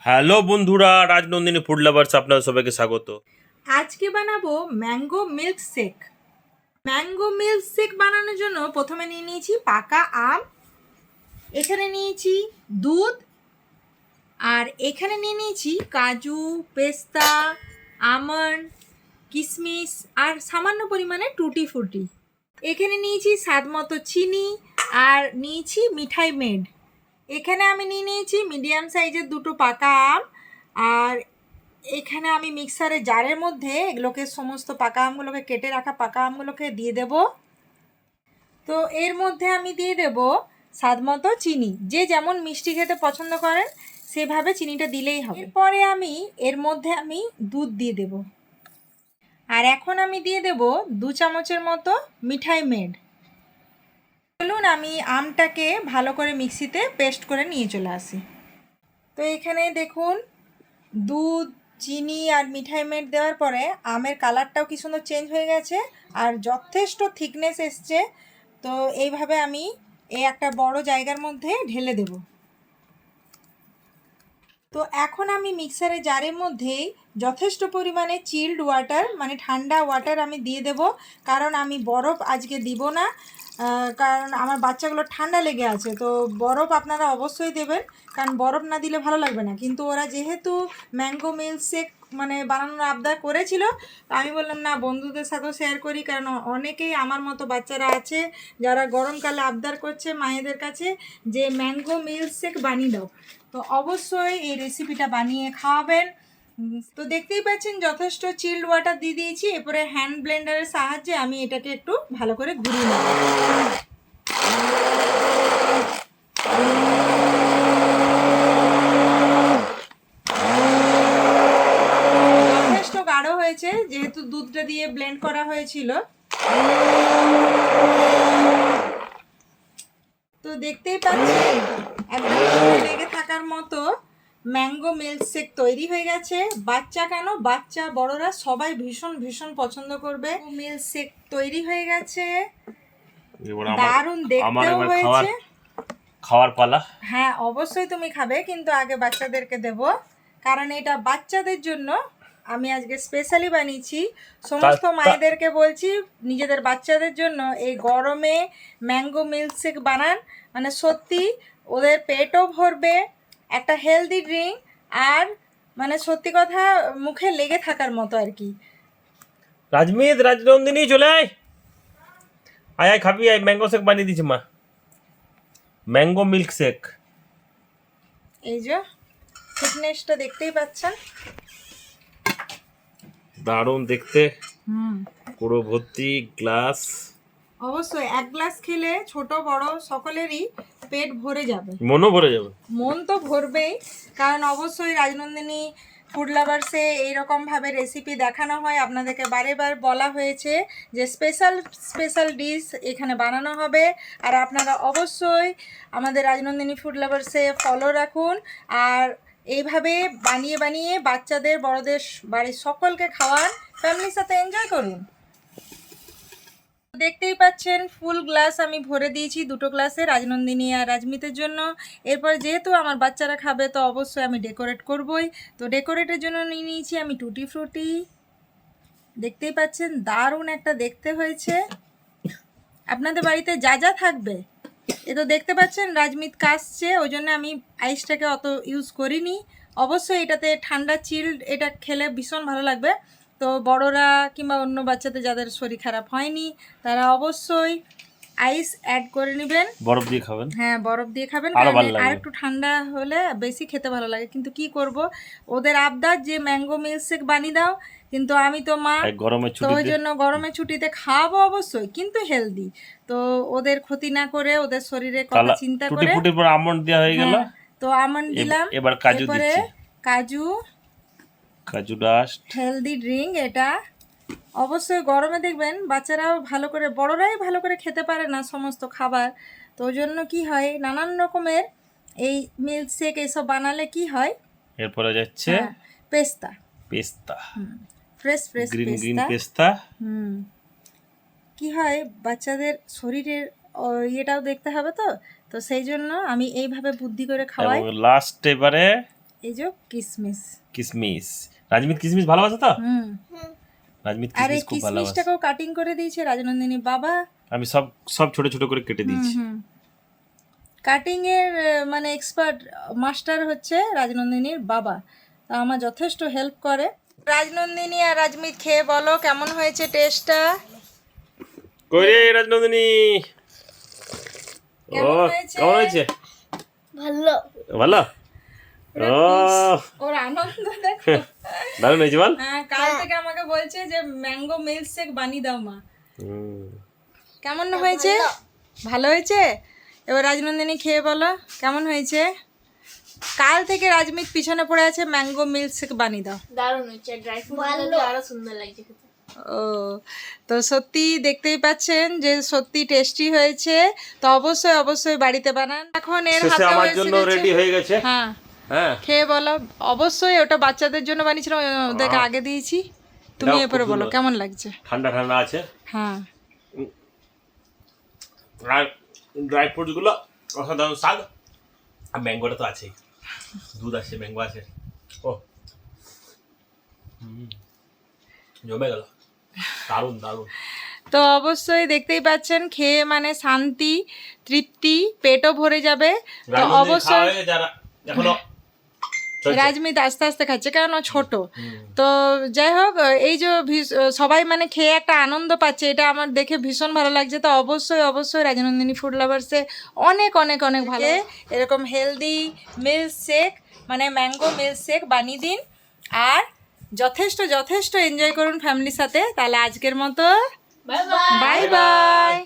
Hello বন্ধুরা, Rajnandini food lovers আপনাদের সবাইকে স্বাগত। আজকে বানাবো mango milk shake. Mango milk shake বানানোর জন্য প্রথমে নিয়ে নিয়েছি পাকা আম, এখানে নিয়েছি দুধ, আর এখানে নিয়ে নিয়েছি কাজু, পেস্তা, আমন্ড, কিশমিশ আর সামান্য পরিমাণে টুটি ফুটি। এখানে নিয়েছি স্বাদ মতো চিনি আর নিয়েছি মিঠাই মেড। এখানে আমি নিয়ে নিয়েছি মিডিয়াম সাইজের দুটো পাকা আম, আর এখানে আমি মিক্সারের জারের মধ্যে এগুলোকে সমস্ত পাকা আমগুলোকে কেটে রাখা পাকা আমগুলোকে দিয়ে দেব। তো এর মধ্যে আমি দিয়ে দেব স্বাদ মতো চিনি, যে যেমন মিষ্টি খেতে পছন্দ করেন সেভাবে চিনিটা দিলেই হবে। এরপরে আমি এর মধ্যে দুধ দিয়ে দেব, আর এখন আমি দিয়ে দেব 2 চামচের মতো মিঠাই মেড। চলুন আমি আমটাকে ভালো করে মিক্সিতে পেস্ট করে নিয়ে চলে আসি। তো এখানে দেখুন, দুধ, চিনি আর মিঠাই মেড দেওয়ার পরে আমের কালারটাও কি সুন্দর চেঞ্জ হয়ে গেছে আর যথেষ্ট থিকনেস এসছে। তো এইভাবে আমি একটা বড় জায়গার মধ্যে ঢেলে দেব। তো এখন আমি মিক্সারের জারের মধ্যেই যথেষ্ট পরিমাণে চিল্ড ওয়াটার মানে ঠান্ডা ওয়াটার আমি দিয়ে দেব, কারণ আমি বরফ আজকে দিব না, কারণ আমার বাচ্চাগুলো ঠান্ডা লেগে আছে। তো বরফ আপনারা অবশ্যই দেবেন, কারণ বরফ না দিলে ভালো লাগবে না। কিন্তু ওরা যেহেতু ম্যাঙ্গো মিল্ক শেক মানে বানানোর আবদার করেছিল, আমি বললাম না, বন্ধুদের সাথেও শেয়ার করি, কারণ অনেকেই আমার মতো বাচ্চারা আছে যারা গরমকালে আবদার করছে মায়েদের কাছে যে ম্যাঙ্গো মিল্ক শেক বানিয়ে দাও। তো অবশ্যই এই রেসিপিটা বানিয়ে খাওয়াবেন। তো দেখতেই পাচ্ছেন যথেষ্ট চিল্ড ওয়াটার দিয়ে দিয়েছি। এরপরে হ্যান্ড ব্লেন্ডারের সাহায্যে আমি এটাকে একটু ভালো করে ঘুরিয়ে নেব। যথেষ্ট গাঢ় হয়েছে, যেহেতু দুধটা দিয়ে ব্লেন্ড করা হয়েছিল। তো দেখতেই পাচ্ছেন একদম লেগে থাকার মতো ম্যাঙ্গো মিল্ক শেক তৈরি হয়ে গেছে। বাচ্চা কেন, বাচ্চা বড়রা সবাই ভীষণ ভীষণ পছন্দ করবে। মিল্ক শেক তৈরি হয়ে গেছে, দারুণ দেখতেও হয়েছে। খাওয়ার পালা। হ্যাঁ, অবশ্যই তুমি খাবে, কিন্তু আগে বাচ্চাদেরকে দেব, কারণ এটা বাচ্চাদের জন্য আমি আজকে স্পেশালি বানিয়েছি। সমস্ত মায়েদেরকে বলছি নিজেদের বাচ্চাদের জন্য এই গরমে ম্যাঙ্গো মিল্ক শেক বানান, মানে সত্যি ওদের পেটও ভরবে, একটা হেলদি ড্রিঙ্ক, আর মানে সত্যি কথা মুখে লেগে থাকার মতো আর কি। রাজমিত, রাজনন্দিনী চলে আয়, আয় আয় খাবি, আয় ম্যাঙ্গো শেক বানিয়ে দিয়েছি মা, ম্যাঙ্গো মিল্ক শেক। এই যে ফিটনেসটা দেখতেই পাচ্ছেন, দারুণ দেখতে, পুরো ভর্তি গ্লাস। অবশ্যই এক গ্লাস খেলে ছোট বড় সকলেরই পেট ভরে যাবে, মনও ভরে যাবে। মন তো ভরবেই, কারণ অবশ্যই রাজনন্দিনী ফুড লাভার্সে এইরকমভাবে রেসিপি দেখানো হয়। আপনাদেরকে বারেবার বলা হয়েছে যে স্পেশাল স্পেশাল ডিশ এখানে বানানো হবে, আর আপনারা অবশ্যই আমাদের রাজনন্দিনী ফুড লাভার্সে ফলো রাখুন, আর এইভাবে বানিয়ে বানিয়ে বাচ্চাদের বড়দের বাড়ির সকলকে খাওয়ান, ফ্যামিলির সাথে এনজয় করুন। দেখতেই পাচ্ছেন ফুল গ্লাস আমি ভরে দিয়েছি, দুটো গ্লাসে রাজনন্দিনী আর রাজমিতের জন্য। এরপর যেহেতু আমার বাচ্চারা খাবে তো অবশ্যই আমি ডেকোরেট করবই। তো ডেকোরেটের জন্য নিয়ে নিয়েছি আমি টুটি ফ্রুটি। দেখতেই পাচ্ছেন দারুণ একটা দেখতে হয়েছে। আপনাদের বাড়িতে যা যা থাকবে, এ তো দেখতে পাচ্ছেন রাজমিত কাশছে, ওই জন্য আমি আইসটাকে অত ইউজ করিনি। অবশ্যই এটাতে ঠান্ডা চিল্ড, এটা খেলে ভীষণ ভালো লাগবে। তো বড়রা কিংবা অন্য বাচ্চাদের যাদের শরীর খারাপ হয়নি তারা অবশ্যই আইস অ্যাড করে নেবেন, বরফ দিয়ে খাবেন। হ্যাঁ, বরফ দিয়ে খাবেন, আর একটু ঠান্ডা হলে বেশি খেতে ভালো লাগে। কিন্তু কি করব, ওদের আবদার যে ম্যাঙ্গো মিল্ক শেক বানিয়ে দাও, কিন্তু আমি তো মা, তো ওই জন্য গরমের ছুটিতে খাওয়াবো অবশ্যই, কিন্তু হেলদি। তো ওদের ক্ষতি না করে, ওদের শরীরের কথা চিন্তা করে আমন্ড দেওয়া হয়ে গেল। তো আমন্ড দিলাম, এবার কাজু দিচ্ছি, কাজু, কাজু ডাস্ট, হেলদি ড্রিঙ্ক এটা। অবশ্যই গরমে দেখবেন বাচ্চারাও ভালো করে, বড়রাই ভালো করে খেতে পারে না সমস্ত খাবার। তো ওই জন্য কী হয়, নানান রকমের এই মিল্ক শেক এইসব বানালে কি হয়, এরপরে যাচ্ছে পেস্তা, পেস্তা, ফ্রেশ ফ্রেশ গ্রিন পেস্তা। কি হয়, বাচ্চাদের শরীরের ইয়েটাও দেখতে হবে, তো তো সেই জন্য আমি এইভাবে বুদ্ধি করে খাওয়াই। লাস্ট এবারে এই যে কিসমিস। কিসমিস রাজমিত কিসমিস ভালোবাসে তো? হুম। রাজমিত আর এই কিসমিস খুব ভালোবাসে। কিসমিসটাকেও কাটিং করে দিয়েছে রাজনন্দিনী বাবা। আমি সব সব ছোট ছোট করে কেটে দিয়েছি। কাটিং এর মানে এক্সপার্ট মাস্টার হচ্ছে রাজনন্দিনীর বাবা, তা আমার যথেষ্ট হেল্প করে। রাজনন্দিনী আর রাজমিত খেয়ে বলো কেমন হয়েছে টেস্টটা। কই রে রাজনন্দিনী? ও কেমন হয়েছে? কেমন হয়েছে? ভালো। ভালো। পুরো ও খুশ, ওর আনন্দ দেখো। দারুণ হয়েছে বল। হ্যাঁ, কাল থেকে আমাকে বলছে যে ম্যাঙ্গো মিল্ক শেক বানিয়ে দাও মা। কেমন হয়েছে? ভালো হয়েছে। এবার রাজনন্দিনী খেয়ে বলো কেমন হয়েছে। কাল থেকে রাজমিত পিছনে পড়ে আছে ম্যাঙ্গো মিল্ক শেক বানিয়ে দাও। দারুণ হয়েছে, ড্রাই ফ্রুট আরো সুন্দর লাগছে খেতে। ও, তো সত্যি দেখতেই পাচ্ছেন যে সত্যি টেস্টি হয়েছে। তো অবশ্যই অবশ্যই বাড়িতে বানান। এখন এর শেষে হাতেও আমার এসে জন্য গেছে। রেডি হয়ে গেছে। হ্যাঁ, হ্যাঁ খেয়ে বলো। অবশ্যই ওটা বাচ্চাদের জন্য বানিয়েছিলাম, ওদেরকে আগে দিয়েছি। তুমি এটাও এরপরে খুব বলো সুন্দর। কেমন লাগছে। ঠান্ডা ঠান্ডা আছে। হ্যাঁ, আর ড্রাই ফ্রুটস গুলো অসাধারণ স্বাদ। আর ম্যাঙ্গোটা তো আছেই, দুধ আছে, ম্যাঙ্গো আছে। ও জমে গেল, দারুণ দারুণ। তো অবশ্যই দেখতেই পাচ্ছেন খেয়ে মানে শান্তি, তৃপ্তি, পেটও ভরে যাবে। তো রাজনন্দিনী অবশ্যই খাওয়া হয়ে যারা এখনো চলছে। রাজমিত আস্তে আস্তে খাচ্ছে কারণ ও ছোট। তো যাই হোক, এই যে সবাই মানে খেয়ে একটা আনন্দ পাচ্ছে, এটা আমার দেখে ভীষণ ভালো লাগছে। তো অবশ্যই অবশ্যই রাজনন্দিনী ফুড লাভার্সে অনেক অনেক অনেক ভালো এরকম হেলদি মিল্ক শেক মানে ম্যাঙ্গো মিল্ক শেক বানিয়ে দিন আর যথেষ্ট যথেষ্ট এনজয় করুন ফ্যামিলির সাথে। তাহলে আজকের মতো বাই বাই। Bye bye.